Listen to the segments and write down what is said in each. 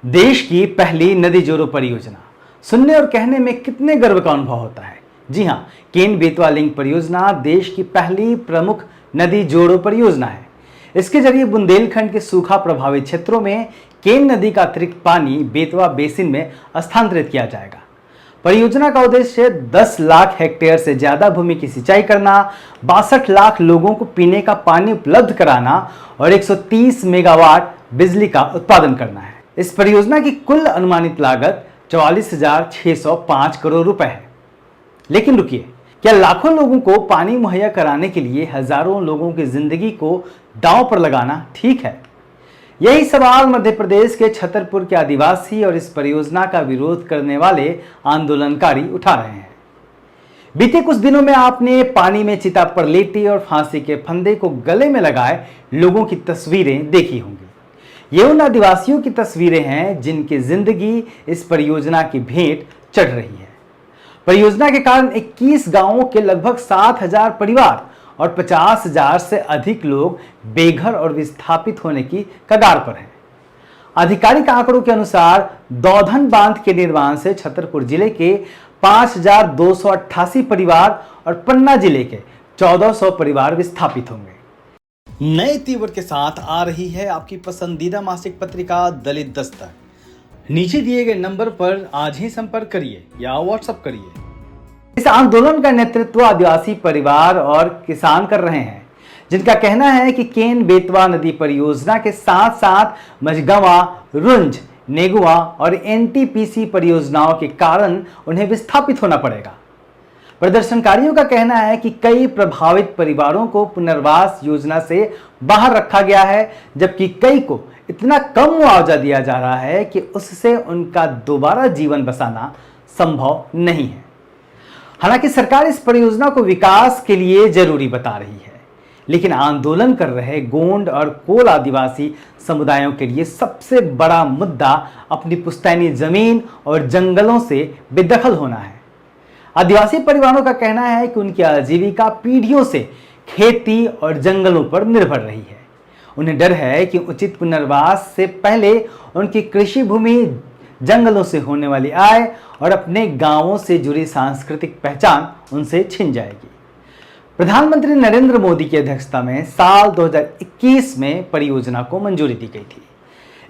देश की पहली नदी जोड़ो परियोजना सुनने और कहने में कितने गर्व का अनुभव होता है। जी हां, केन बेतवा लिंक परियोजना देश की पहली प्रमुख नदी जोड़ो परियोजना है। इसके जरिए बुंदेलखंड के सूखा प्रभावित क्षेत्रों में केन नदी का अतिरिक्त पानी बेतवा बेसिन में स्थानांतरित किया जाएगा। परियोजना का उद्देश्य 10 लाख हेक्टेयर से ज्यादा भूमि की सिंचाई करना, 62 लाख लोगों को पीने का पानी उपलब्ध कराना और 130 मेगावाट बिजली का उत्पादन करना है। इस परियोजना की कुल अनुमानित लागत 44,605 करोड़ रुपए है। लेकिन रुकिए, क्या लाखों लोगों को पानी मुहैया कराने के लिए हजारों लोगों की जिंदगी को दांव पर लगाना ठीक है? यही सवाल मध्य प्रदेश के छतरपुर के आदिवासी और इस परियोजना का विरोध करने वाले आंदोलनकारी उठा रहे हैं। बीते कुछ दिनों में आपने पानी में चिता पर लेटे और फांसी के फंदे को गले में लगाए लोगों की तस्वीरें देखी होंगी। ये उन आदिवासियों की तस्वीरें हैं जिनकी जिंदगी इस परियोजना की भेंट चढ़ रही है। परियोजना के कारण 21 गांवों के लगभग 7,000 परिवार और 50,000 से अधिक लोग बेघर और विस्थापित होने की कगार पर हैं। आधिकारिक आंकड़ों के अनुसार दौधन बांध के निर्माण से छतरपुर जिले के 5,288 परिवार और पन्ना जिले के 1,400 परिवार विस्थापित होंगे। नए तीवर के साथ आ रही है आपकी पसंदीदा मासिक पत्रिका दलित दस्तक। नीचे दिए गए नंबर पर आज ही संपर्क करिए या व्हाट्सएप करिए। इस आंदोलन का नेतृत्व आदिवासी परिवार और किसान कर रहे हैं, जिनका कहना है कि केन बेतवा नदी परियोजना के साथ साथ मझगवा, रुंज, नेगुआ और एनटीपीसी परियोजनाओं के कारण उन्हें विस्थापित होना पड़ेगा। प्रदर्शनकारियों का कहना है कि कई प्रभावित परिवारों को पुनर्वास योजना से बाहर रखा गया है, जबकि कई को इतना कम मुआवजा दिया जा रहा है कि उससे उनका दोबारा जीवन बसाना संभव नहीं है। हालांकि सरकार इस परियोजना को विकास के लिए जरूरी बता रही है, लेकिन आंदोलन कर रहे गोंड और कोल आदिवासी समुदायों के लिए सबसे बड़ा मुद्दा अपनी पुश्तैनी जमीन और जंगलों से बेदखल होना है। आदिवासी परिवारों का कहना है कि उनकी आजीविका पीढ़ियों से खेती और जंगलों पर निर्भर रही है। उन्हें डर है कि उचित पुनर्वास से पहले उनकी कृषि भूमि, जंगलों से होने वाली आय और अपने गांवों से जुड़ी सांस्कृतिक पहचान उनसे छिन जाएगी। प्रधानमंत्री नरेंद्र मोदी की अध्यक्षता में साल 2021 में परियोजना को मंजूरी दी गई थी।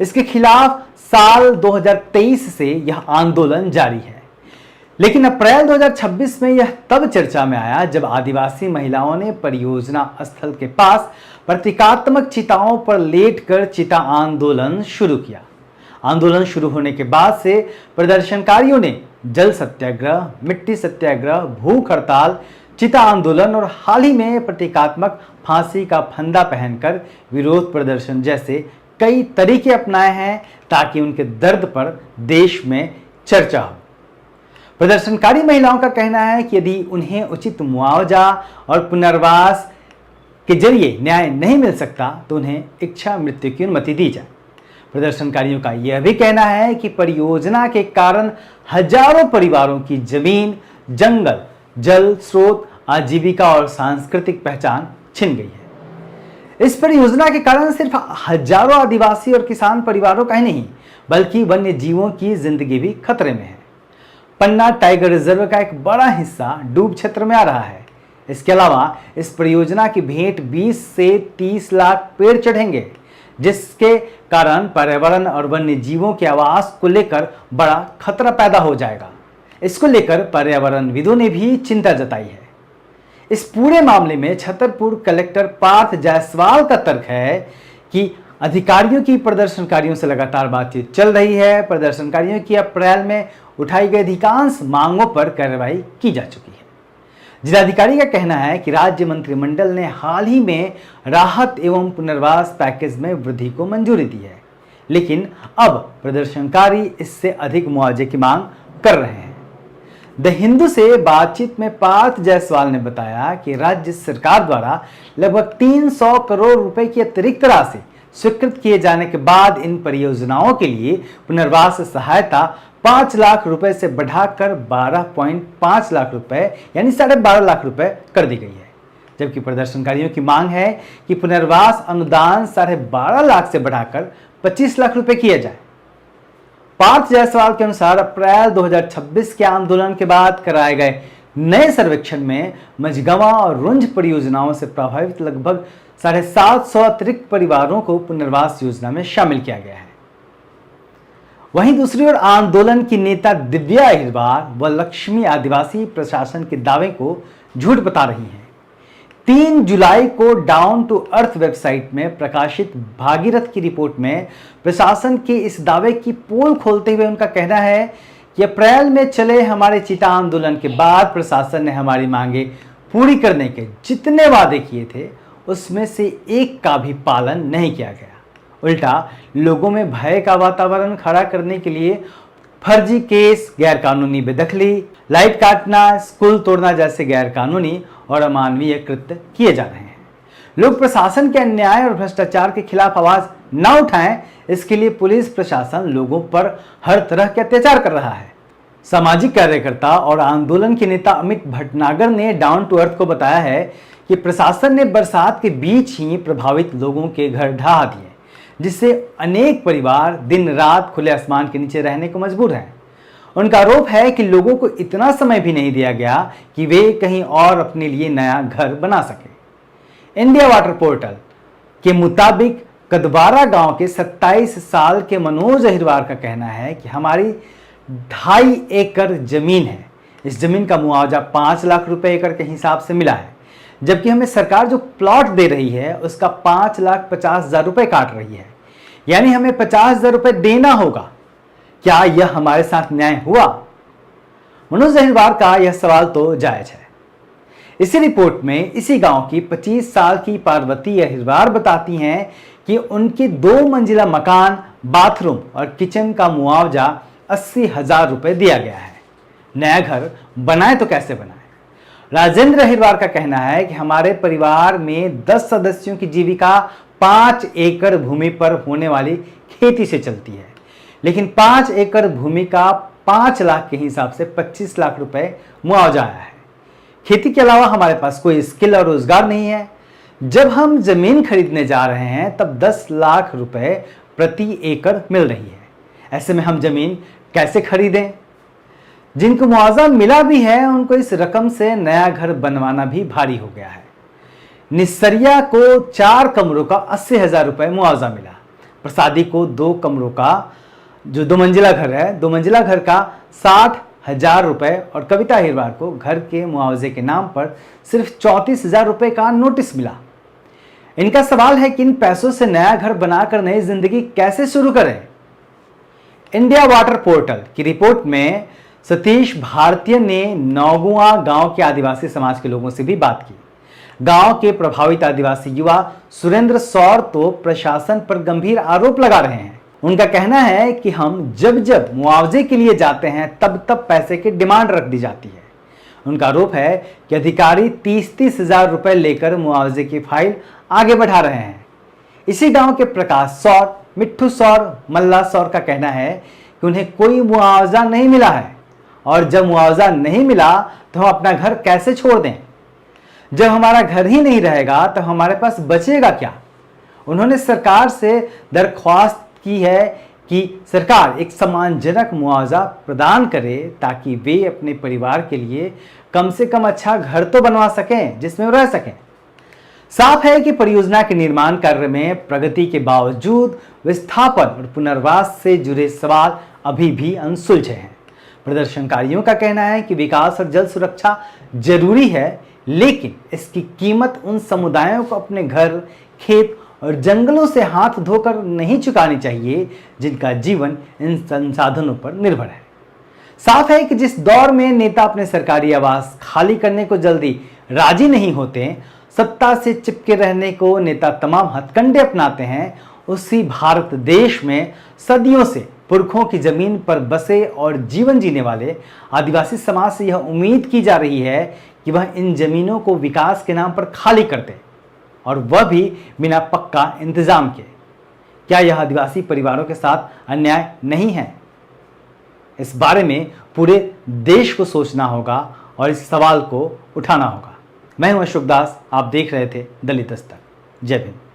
इसके खिलाफ साल 2023 से यह आंदोलन जारी है, लेकिन अप्रैल 2026 में यह तब चर्चा में आया जब आदिवासी महिलाओं ने परियोजना स्थल के पास प्रतीकात्मक चिताओं पर लेटकर चिता आंदोलन शुरू किया। आंदोलन शुरू होने के बाद से प्रदर्शनकारियों ने जल सत्याग्रह, मिट्टी सत्याग्रह, भूख हड़ताल, चिता आंदोलन और हाल ही में प्रतीकात्मक फांसी का फंदा पहनकर विरोध प्रदर्शन जैसे कई तरीके अपनाए हैं ताकि उनके दर्द पर देश में चर्चा हो। प्रदर्शनकारी महिलाओं का कहना है कि यदि उन्हें उचित मुआवजा और पुनर्वास के जरिए न्याय नहीं मिल सकता तो उन्हें इच्छा मृत्यु की अनुमति दी जाए। प्रदर्शनकारियों का यह भी कहना है कि परियोजना के कारण हजारों परिवारों की जमीन, जंगल, जल स्रोत, आजीविका और सांस्कृतिक पहचान छिन गई है। इस परियोजना के कारण सिर्फ हजारों आदिवासी और किसान परिवारों का ही नहीं, बल्कि वन्य जीवों की जिंदगी भी खतरे में है। पन्ना टाइगर रिजर्व का एक बड़ा हिस्सा डूब क्षेत्र में आ रहा है। इसके अलावा इस परियोजना की भेंट 20 से 30 लाख पेड़ चढ़ेंगे, जिसके कारण पर्यावरण और वन्य जीवों के आवास को लेकर बड़ा खतरा पैदा हो जाएगा। इसको लेकर पर्यावरणविदों ने भी चिंता जताई है। इस पूरे मामले में छतरपुर कलेक्टर पार्थ जायसवाल का तर्क है कि अधिकारियों की प्रदर्शनकारियों से लगातार बातचीत चल रही है। प्रदर्शनकारियों की अप्रैल में उठाई गई अधिकांश मांगों पर कार्रवाई की जा चुकी है। जिलाधिकारी का कहना है कि राज्य मंत्रिमंडल ने हाल ही में राहत एवं पुनर्वास पैकेज में वृद्धि को मंजूरी दी है, लेकिन अब प्रदर्शनकारी इससे अधिक मुआवजे की मांग कर रहे हैं। द हिंदू से बातचीत में पार्थ जायसवाल ने बताया कि राज्य सरकार द्वारा लगभग 300 करोड़ रुपए की अतिरिक्त राशि स्वीकृत किए जाने के बाद इन परियोजनाओं के लिए पुनर्वास सहायता 5 लाख रुपए से बढ़ाकर 12.5 लाख रुपए यानी 12.5 लाख रुपए कर दी गई है। जबकि प्रदर्शनकारियों की मांग है कि पुनर्वास अनुदान 12.5 लाख से बढ़ाकर 25 लाख रुपए किया जाए। पार्थ जायसवाल के अनुसार अप्रैल 2026 के आंदोलन के बाद कराए गए नए सर्वेक्षण में मझगवां और रुंझ परियोजनाओं से प्रभावित लगभग 750 अतिरिक्त परिवारों को पुनर्वास योजना में शामिल किया गया है। वहीं दूसरी ओर आंदोलन की नेता दिव्या अहिरवार व लक्ष्मी आदिवासी प्रशासन के दावे को झूठ बता रही हैं। 3 जुलाई को डाउन टू अर्थ वेबसाइट में प्रकाशित भागीरथ की रिपोर्ट में प्रशासन के इस दावे की पोल खोलते हुए उनका कहना है कि अप्रैल में चले हमारे चीता आंदोलन के बाद प्रशासन ने हमारी मांगे पूरी करने के जितने वादे किए थे उसमें से एक का भी पालन नहीं किया गया। उल्टा लोगों में भय का वातावरण खड़ा करने के लिए फर्जी केस, गैरकानूनी बेदखली, लाइट काटना, स्कूल तोड़ना जैसे गैरकानूनी और अमानवीय कृत्य किए जा रहे हैं। लोग प्रशासन के अन्याय और भ्रष्टाचार के खिलाफ आवाज न उठाएं, इसके लिए पुलिस प्रशासन लोगों पर हर तरह के अत्याचार कर रहा है। सामाजिक कार्यकर्ता और आंदोलन के नेता अमित भटनागर ने डाउन टू अर्थ को बताया है कि प्रशासन ने बरसात के बीच ही प्रभावित लोगों के घर ढहा दिए, जिससे अनेक परिवार दिन रात खुले आसमान के नीचे रहने को मजबूर हैं। उनका आरोप है कि लोगों को इतना समय भी नहीं दिया गया कि वे कहीं और अपने लिए नया घर बना सके। इंडिया वाटर पोर्टल के मुताबिक कदवारा गांव के 27 साल के मनोज अहिरवार का कहना है कि हमारी 2.5 एकड़ जमीन है। इस जमीन का मुआवजा 5 लाख रुपए एकड़ के हिसाब से मिला है, जबकि हमें सरकार जो प्लॉट दे रही है उसका 5,50,000 रुपए काट रही है, यानी हमें 50,000 रुपए देना होगा। क्या यह हमारे साथ न्याय हुआ? मनोज अहिरवार का यह सवाल तो जायज है। इसी रिपोर्ट में इसी गांव की 25 साल की पार्वती अहिरवार बताती हैं कि उनके 2 मंजिला मकान, बाथरूम और किचन का मुआवजा 80,000 रुपए दिया गया है। नया घर बनाए तो कैसे बनाए? राजेंद्र अहिरवार का कहना है कि हमारे परिवार में 10 सदस्यों की जीविका 5 एकड़ भूमि पर होने वाली खेती से चलती है, लेकिन 5 एकड़ भूमि का 5 लाख के हिसाब से 25 लाख रुपए मुआवजा आया है। खेती के अलावा हमारे पास कोई स्किल और रोजगार नहीं है। जब हम जमीन खरीदने जा रहे हैं तब 10 लाख रुपए प्रति एकड़ मिल रही है। ऐसे में हम जमीन कैसे खरीदें? जिनको मुआवजा मिला भी है उनको इस रकम से नया घर बनवाना भी भारी हो गया है। निस्सरिया को 4 कमरों का 80,000 रुपए मुआवजा मिला। प्रसादी को 2 कमरों का जो 2 मंजिला घर है, 2 मंजिला घर का 60,000 रुपए और कविता अहिरवार को घर के मुआवजे के नाम पर सिर्फ 34,000 रुपए का नोटिस मिला। इनका सवाल है कि इन पैसों से नया घर बनाकर नई जिंदगी कैसे शुरू करें? इंडिया वाटर पोर्टल की रिपोर्ट में सतीश भारतीय ने नौगुआ गांव के आदिवासी समाज के लोगों से भी बात की। गांव के प्रभावित आदिवासी युवा सुरेंद्र सौर तो प्रशासन पर गंभीर आरोप लगा रहे हैं। उनका कहना है कि हम जब जब मुआवजे के लिए जाते हैं तब तब पैसे की डिमांड रख दी जाती है। उनका आरोप है कि अधिकारी 30-30 हजार रुपए लेकर मुआवजे की फाइल आगे बढ़ा रहे हैं। इसी गांव के प्रकाश सौर, मिट्ठू सौर, मल्ला सौर का कहना है कि उन्हें कोई मुआवजा नहीं मिला है और जब मुआवजा नहीं मिला तो हम अपना घर कैसे छोड़ दें? जब हमारा घर ही नहीं रहेगा तो हमारे पास बचेगा क्या? उन्होंने सरकार से दरख्वास्त की है कि सरकार एक सम्मानजनक मुआवजा प्रदान करे ताकि वे अपने परिवार के लिए कम से कम अच्छा घर तो बनवा सकें जिसमें वो रह सकें। साफ है कि परियोजना के निर्माण कार्य में प्रगति के बावजूद विस्थापन और पुनर्वास से जुड़े सवाल अभी भी अनसुलझे हैं। प्रदर्शनकारियों का कहना है कि विकास और जल सुरक्षा जरूरी है, लेकिन इसकी कीमत उन समुदायों को अपने घर, खेत और जंगलों से हाथ धोकर नहीं चुकानी चाहिए जिनका जीवन इन संसाधनों पर निर्भर है। साफ है कि जिस दौर में नेता अपने सरकारी आवास खाली करने को जल्दी राजी नहीं होते, सत्ता से चिपके रहने को नेता तमाम हथकंडे अपनाते हैं, उसी भारत देश में सदियों से पुरखों की जमीन पर बसे और जीवन जीने वाले आदिवासी समाज से यह उम्मीद की जा रही है कि वह इन जमीनों को विकास के नाम पर खाली कर दे, और वह भी बिना पक्का इंतजाम के। क्या यह आदिवासी परिवारों के साथ अन्याय नहीं है? इस बारे में पूरे देश को सोचना होगा और इस सवाल को उठाना होगा। मैं हूं अशोक दास, आप देख रहे थे दलित दस्तक। जय हिंद।